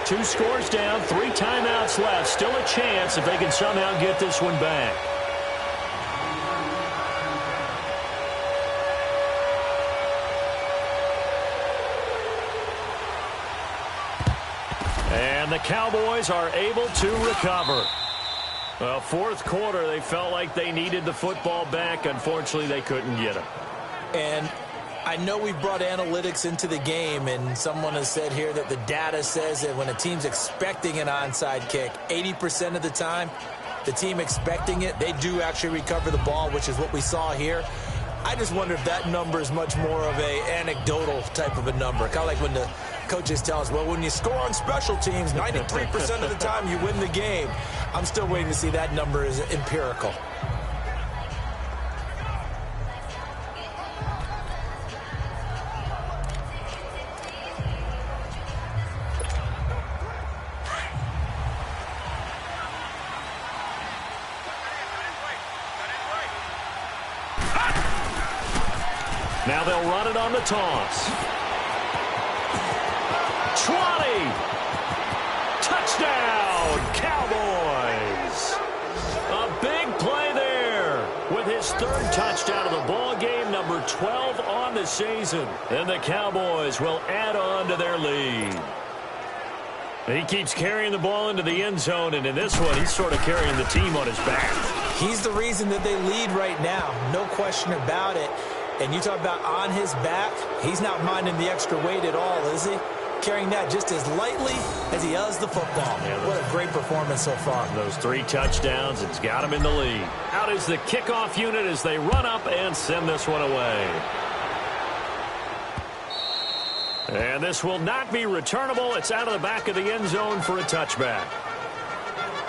Two scores down, 3 timeouts left. Still a chance if they can somehow get this one back. And the Cowboys are able to recover. Well, 4th quarter, they felt like they needed the football back. Unfortunately, they couldn't get it. And I know we've brought analytics into the game, and someone has said here that the data says that when a team's expecting an onside kick, 80% of the time, the team expecting it, they do actually recover the ball, which is what we saw here. I just wonder if that number is much more of a anecdotal type of a number. Kind of like when the coaches tell us, well, when you score on special teams, 93% of the time you win the game. I'm still waiting to see that number is empirical. Now they'll run it on the toss. 20. Touchdown, Cowboys. A big play there with his 3rd touchdown of the ball game, number 12 on the season. And the Cowboys will add on to their lead. And he keeps carrying the ball into the end zone, and in this one, he's sort of carrying the team on his back. He's the reason that they lead right now, no question about it. And you talk about on his back, he's not minding the extra weight at all, is he? carrying that just as lightly as he does the football. Yeah, what a great performance so far. Those 3 touchdowns, it's got him in the lead. Out is the kickoff unit as they run up and send this one away. And this will not be returnable. It's out of the back of the end zone for a touchback.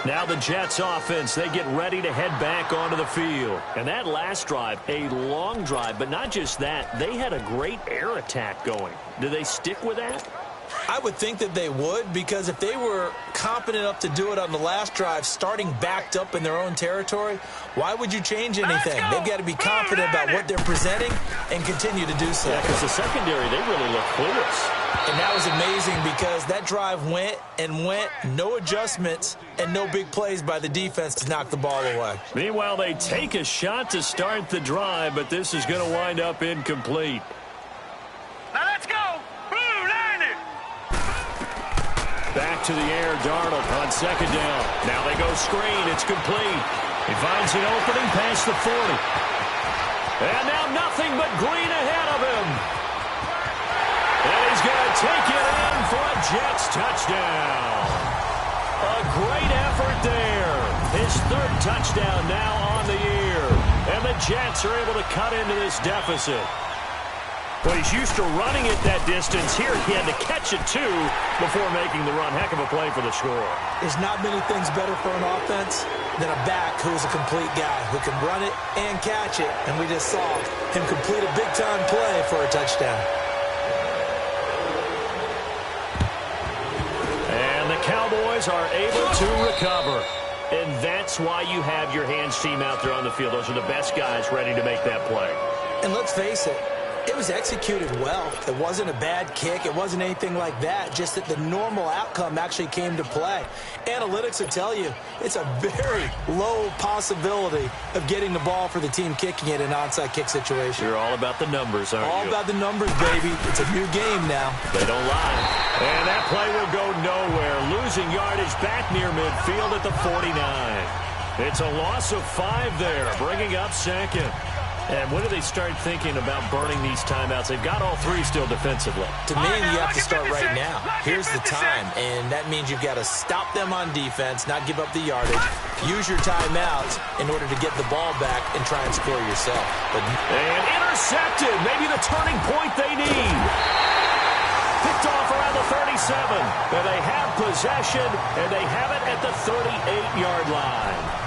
Now the Jets offense, they get ready to head back onto the field. And that last drive, a long drive, but not just that, they had a great air attack going. Do they stick with that? I would think that they would, because if they were competent enough to do it on the last drive, starting backed up in their own territory, why would you change anything? They've got to be confident about what they're presenting and continue to do so. Yeah, because the secondary, they really look clueless. And that was amazing because that drive went and went, no adjustments and no big plays by the defense to knock the ball away. Meanwhile, they take a shot to start the drive, but this is going to wind up incomplete. Now let's go. Back to the air, Darnold on second down. Now they go screen. It's complete. He finds an opening past the 40. And now nothing but green ahead of him. And he's going to take it in for a Jets touchdown. A great effort there. His 3rd touchdown now on the year. And the Jets are able to cut into this deficit. Well, he's used to running it that distance. Here he had to catch it, too, before making the run. Heck of a play for the score. There's not many things better for an offense than a back who's a complete guy who can run it and catch it. And we just saw him complete a big-time play for a touchdown. And the Cowboys are able to recover. And that's why you have your hands team out there on the field. Those are the best guys ready to make that play. And let's face it, it was executed well. It wasn't a bad kick. It wasn't anything like that. Just that the normal outcome actually came to play. Analytics will tell you it's a very low possibility of getting the ball for the team kicking it in an onside kick situation. You're all about the numbers, aren't you? All about the numbers, baby. It's a new game now. They don't lie. And that play will go nowhere. Losing yardage back near midfield at the 49. It's a loss of 5 there, bringing up second. And when do they start thinking about burning these timeouts? They've got all 3 still defensively. To me, you have to start right now. Here's the time, and that means you've got to stop them on defense, not give up the yardage, use your timeouts in order to get the ball back and try and score yourself. And intercepted, maybe the turning point they need. Picked off around the 37, and they have possession, and they have it at the 38-yard line.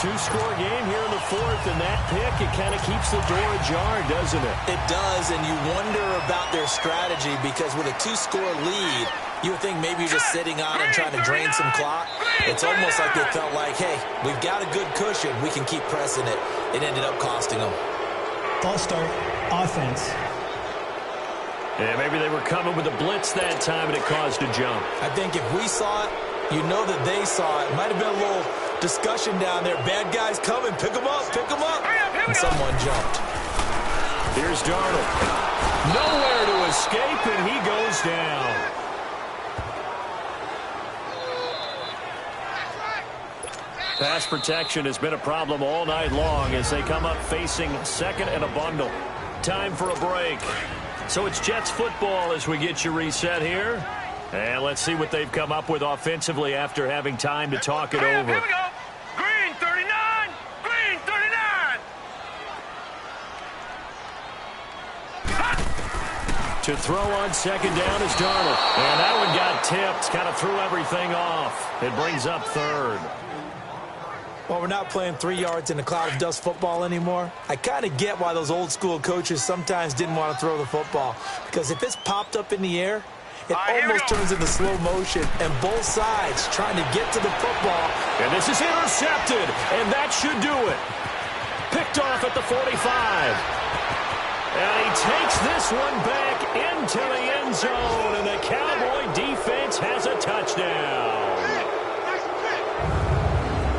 2-score game here in the 4th, and that pick, it kind of keeps the door ajar, doesn't it? It does, and you wonder about their strategy because with a 2-score lead, you would think maybe you're just sitting on and trying to drain some clock. It's almost like they felt like, hey, we've got a good cushion. We can keep pressing it. It ended up costing them. False start, offense. Yeah, maybe they were coming with a blitz that time, and it caused a jump. I think if we saw it, you know that they saw it. Might have been a little discussion down there. Bad guys coming. Pick them up. Pick them up. And someone jumped. Here's Darnold. Nowhere to escape, and he goes down. Pass protection has been a problem all night long as they come up facing second and a bundle. Time for a break. So it's Jets football as we get you reset here. And let's see what they've come up with offensively after having time to talk it over. Here we go. Green 39. Green 39. To throw on second down is Darnold. And that one got tipped. Kind of threw everything off. It brings up 3rd. Well, we're not playing 3 yards in a cloud of dust football anymore. I kind of get why those old school coaches sometimes didn't want to throw the football. Because if it's popped up in the air, it almost turns into slow motion, and both sides trying to get to the football. And this is intercepted, and that should do it. Picked off at the 45. And he takes this one back into the end zone, and the Cowboy defense has a touchdown.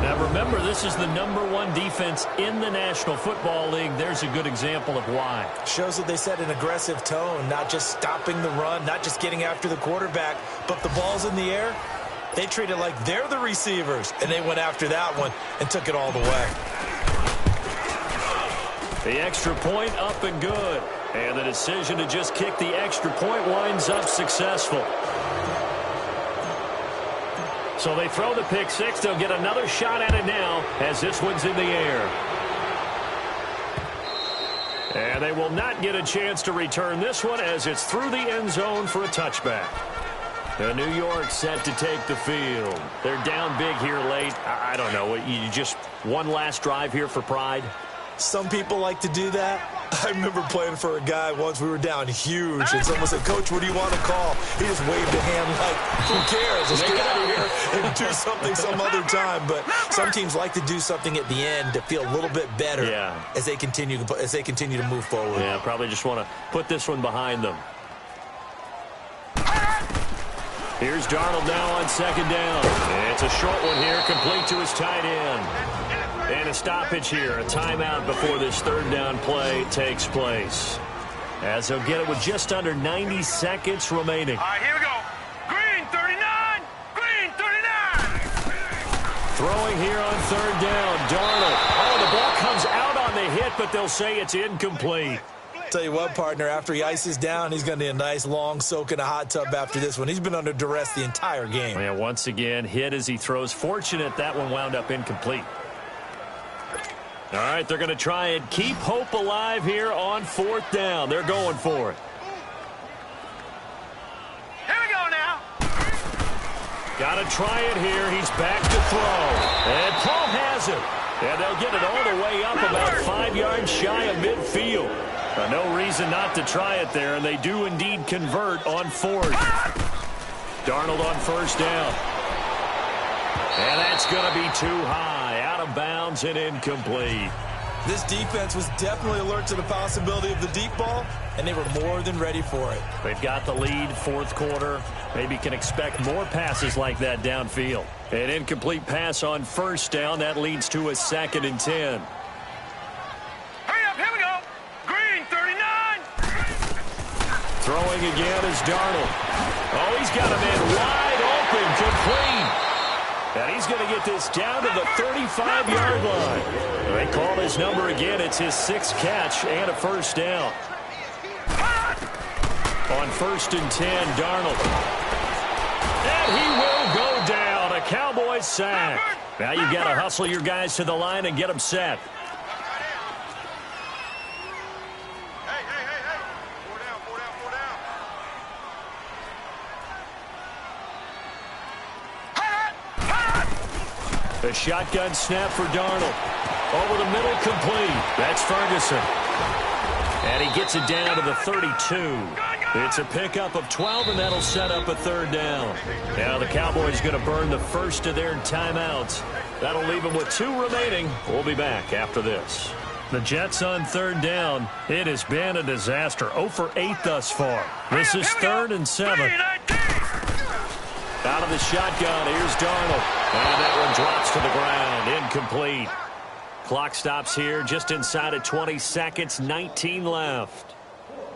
Now remember, this is the #1 defense in the National Football League. There's a good example of why. Shows that they set an aggressive tone, not just stopping the run, not just getting after the quarterback, but the ball's in the air. They treat it like they're the receivers, and they went after that one and took it all the way. The extra point up and good. And the decision to just kick the extra point winds up successful. So they throw the pick six. They'll get another shot at it now as this one's in the air. And they will not get a chance to return this one as it's through the end zone for a touchback. And New York set to take the field. They're down big here late. I don't know. You just one last drive here for pride? Some people like to do that. I remember playing for a guy once. We were down huge, and someone said, "Coach, what do you want to call?" He just waved a hand like, who cares? Let's get out of here and do something some other time. But some teams like to do something at the end to feel a little bit better as they continue to move forward. Yeah, probably just want to put this one behind them. Here's Darnold now on second down. It's a short one here, complete to his tight end. And a stoppage here, a timeout before this third down play takes place. As they'll get it with just under 90 seconds remaining. All right, here we go. Green 39, green 39. Throwing here on third down, Darnold. Oh, the ball comes out on the hit, but they'll say it's incomplete. Tell you what, partner, after he ices down, he's going to need a nice long soak in a hot tub after this one. He's been under duress the entire game. Yeah, once again, hit as he throws. Fortunate that one wound up incomplete. All right, they're going to try and keep hope alive here on fourth down. They're going for it. Here we go now. Got to try it here. He's back to throw. And Paul has it. And they'll get it all the way up about 5 yards shy of midfield. No reason not to try it there, and they do indeed convert on fourth. Darnold on first down. And that's going to be too high, out of bounds and incomplete. This defense was definitely alert to the possibility of the deep ball, and they were more than ready for it. They've got the lead, fourth quarter. Maybe can expect more passes like that downfield. An incomplete pass on first down. That leads to a 2nd and 10. Hurry up, here we go. Green 39. Throwing again is Darnold. Oh, he's got a man wide open, complete. And he's going to get this down to the 35-yard line. They call his number again. It's his 6th catch and a first down. On 1st and 10, Darnold. And he will go down. A Cowboys sack. Now you've got to hustle your guys to the line and get them set. A shotgun snap for Darnold. Over the middle, complete. That's Ferguson. And he gets it down to the 32. It's a pickup of 12, and that'll set up a third down. Now the Cowboys going to burn the first of their timeouts. That'll leave them with 2 remaining. We'll be back after this. The Jets on third down. It has been a disaster. 0 for 8 thus far. This is 3rd and 7. Out of the shotgun, here's Darnold. And that one drops to the ground. Incomplete. Clock stops here just inside of 20 seconds. 19 left.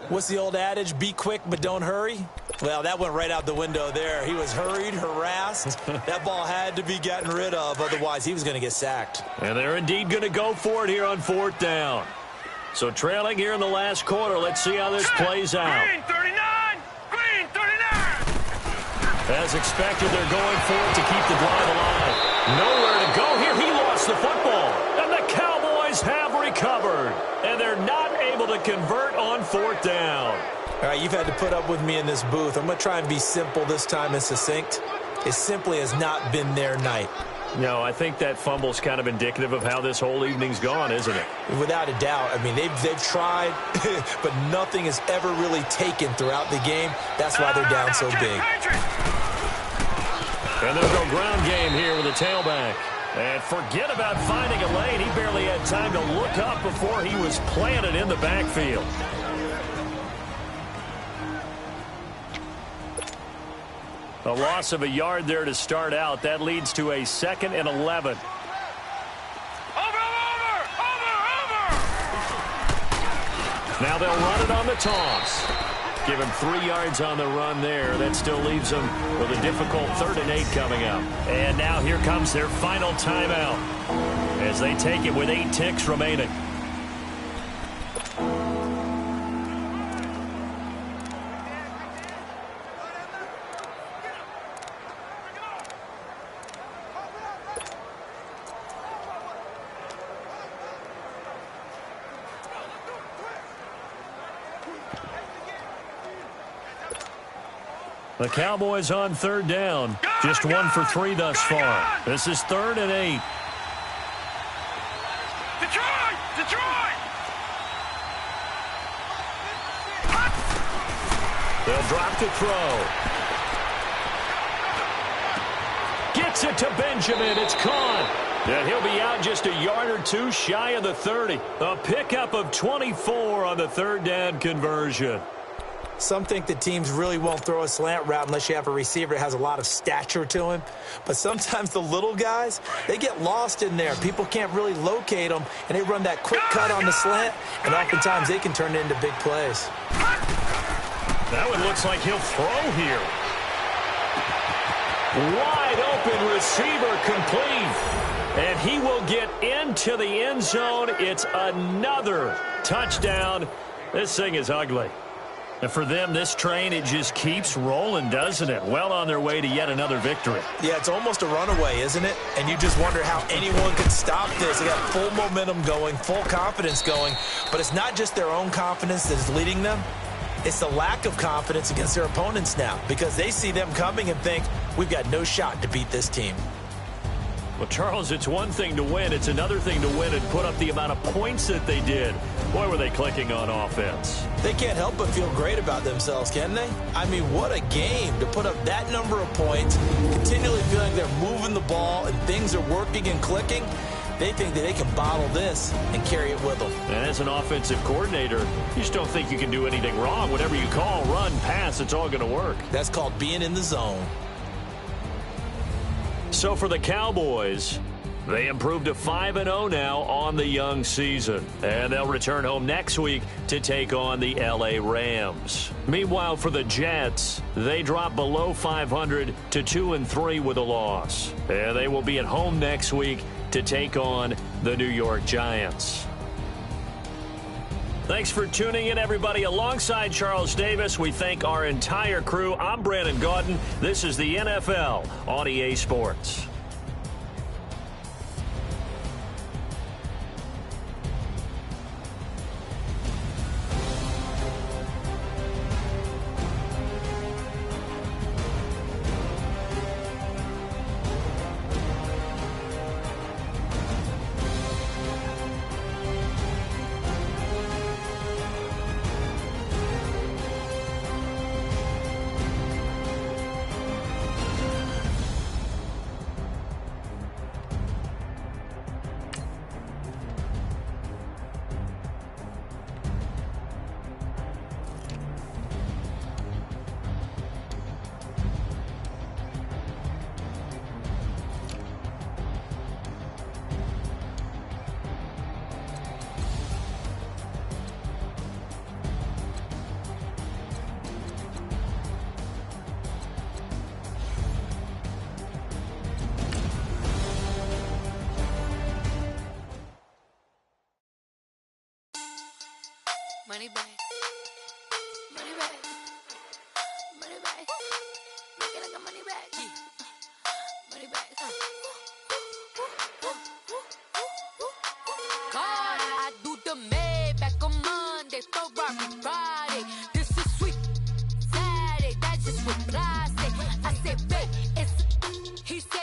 What's the old adage? Be quick, but don't hurry? Well, that went right out the window there. He was hurried, harassed. That ball had to be gotten rid of. Otherwise, he was going to get sacked. And they're indeed going to go for it here on fourth down. So trailing here in the last quarter. Let's see how this plays out. Green 39. Green 39. As expected, they're going for it to keep the drive alive. Nowhere to go here. He lost the football. And the Cowboys have recovered. And they're not able to convert on fourth down. All right, you've had to put up with me in this booth. I'm going to try and be simple this time and succinct. It simply has not been their night. No, I think that fumble's kind of indicative of how this whole evening's gone, isn't it? Without a doubt. I mean, they've tried, but nothing has ever really taken throughout the game. That's why they're down so big. And they'll go ground game here with a tailback. And forget about finding a lane. He barely had time to look up before he was planted in the backfield. A loss of a yard there to start out. That leads to a 2nd and 11. Now they'll run it on the toss. Give him 3 yards on the run there. That still leaves them with a difficult 3rd and 8 coming up. And now here comes their final timeout as they take it with 8 ticks remaining. The Cowboys on third down. Just 1 for 3 thus far. This is 3rd and 8. Detroit! They'll drop to throw. Gets it to Benjamin. It's caught. And he'll be out just a yard or two shy of the 30. A pickup of 24 on the 3rd down conversion. Some think that teams really won't throw a slant route unless you have a receiver that has a lot of stature to him. But sometimes the little guys, they get lost in there. People can't really locate them, and they run that quick cut on the slant, and oftentimes they can turn it into big plays. That one looks like he'll throw here. Wide open receiver complete. And he will get into the end zone. It's another touchdown. This thing is ugly. And for them, this train, it just keeps rolling, doesn't it? Well on their way to yet another victory. Yeah, it's almost a runaway, isn't it? And you just wonder how anyone could stop this. They got full momentum going, full confidence going. But it's not just their own confidence that is leading them. It's the lack of confidence against their opponents now because they see them coming and think, we've got no shot to beat this team. Well, Charles, it's one thing to win. It's another thing to win and put up the amount of points that they did. Boy, were they clicking on offense. They can't help but feel great about themselves, can they? I mean, what a game to put up that number of points, continually feeling they're moving the ball and things are working and clicking. They think that they can bottle this and carry it with them. And as an offensive coordinator, you just don't think you can do anything wrong. Whatever you call, run, pass, it's all going to work. That's called being in the zone. So for the Cowboys, they improved to 5-0 now on the young season. And they'll return home next week to take on the LA Rams. Meanwhile, for the Jets, they dropped below 500 to 2-3 with a loss. And they will be at home next week to take on the New York Giants. Thanks for tuning in, everybody. Alongside Charles Davis, we thank our entire crew. I'm Brandon Gaudin. This is the NFL on EA Sports. Money back. Money back. Money back. Make it like a money back. Money back. God, I do the Maybach on Monday, Ferrari Friday. This is sweet Saturday, that's just what I say. I say, babe, it's he said.